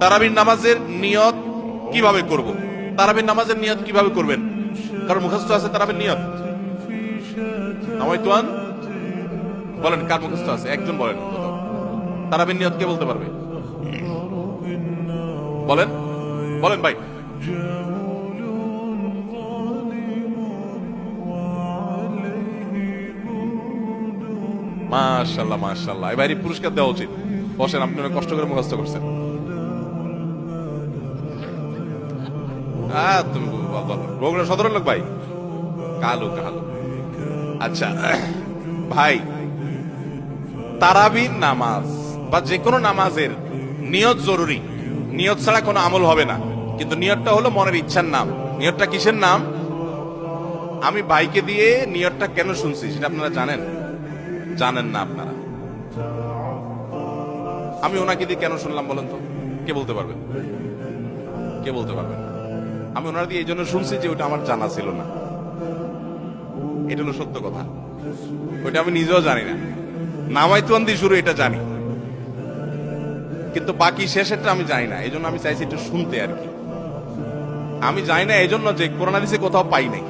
তারাবির নামাজের নিয়ত কিভাবে করব? তারাবির নামাজের নিয়ত কিভাবে করবেন? কারণ মুখস্থ আছে তারাবির নিয়ত? নামাইতুয়ান বলেন, কার মুখস্থ আছে? একজন বলেন। তারাবির নিয়ত কে বলতে পারবে? বলেন বলেন ভাই। মাশাআল্লাহ মাশাআল্লাহ, এবারে পুরস্কার দেওয়া উচিত। বসেন, আপনি অনেক কষ্ট করে মুখস্থ করছেন। তুমি বগুড়া সদরের লোক ভাই? কালো কালো। আচ্ছা ভাই, তারাবির নামাজ বা যে কোনো নামাজের নিয়ত জরুরি। নিয়ত ছাড়া কোনো আমল হবে না। কিন্তু নিয়তটা হলো মনের ইচ্ছার নাম। নিয়তটা কিসের নাম? আমি ভাইকে দিয়ে নিয়তটা কেন শুনছি সেটা আপনারা জানেন? জানেন না আপনারা? আমি ওনাকে দিয়ে কেন শুনলাম বলেন তো? কে বলতে পারবেন? কে বলতে পারবেন? আমি ওনার দিয়ে এই জন্য শুনছি যে ওটা আমার জানা ছিল না। এটা হলো সত্য কথা। ওইটা আমি নিজেও জানি না। নামাইতুয়ান দিয়ে শুরু এটা জানি, কিন্তু বাকি শেষেরটা আমি জানি না। এই জন্য আমি চাইছি একটু শুনতে আর কি। আমি জানি না এই জন্য যে কোরআন হাদিসে কোথাও পাই নাই।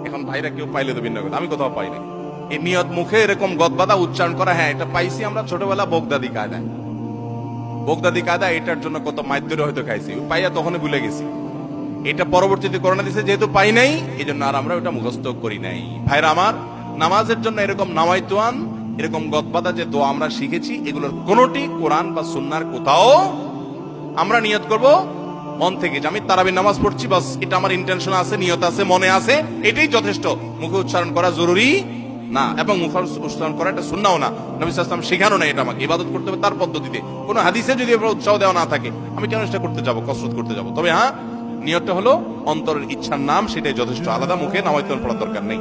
এখন ভাইরা কেউ পাইলে তো ভিন্ন কথা, আমি কোথাও পাই নাই। এই নিয়ত মুখে এরকম গদবাদা উচ্চারণ করা, হ্যাঁ এটা পাইছি আমরা ছোটবেলা বগদাদি কায়দায়। বগদাদি কায়দা এটার জন্য কত মাইদ্যরে হয়তো খাইছি, পাইয়া তখনই ভুলে গেছি। এটা পরবর্তীতে করোনা দিছে যেহেতু পাই নাই, এই জন্য আর আমরা ওটা মুখস্থ করি নাই। ভাইরা আমার, নামাজের জন্য এরকম নামাইতুয়ান, এরকম গদবাদা যে দোয়া আমরা শিখেছি, এগুলোর কোনটি কোরআন বা সুন্নাহর কোথাও আমরা নিয়ত করব মন থেকে যে আমি তারাবির নামাজ পড়ছি, বাস এটা আমার ইন্টেনশন আছে, নিয়ত আছে, মনে আছে, এটাই যথেষ্ট। মুখে উচ্চারণ করা জরুরি না, এবং মুখে উচ্চারণ করা এটা সুন্নাহও না। নবী সাল্লাল্লাহু আলাইহি ওয়াসাল্লাম শেখানো না এটা আমাকে। ইবাদত করতে হবে তার পদ্ধতিতে। কোনো হাদিসে যদি উৎসাহ দেওয়া না থাকে, আমি কেন এটা করতে যাব, কসরত করতে যাব? তবে হ্যাঁ, নিয়তটা হলো অন্তরের ইচ্ছার নাম, সেটাই যথেষ্ট। আলাদা মুখে নামাইতুয়ান পড়ার দরকার নেই।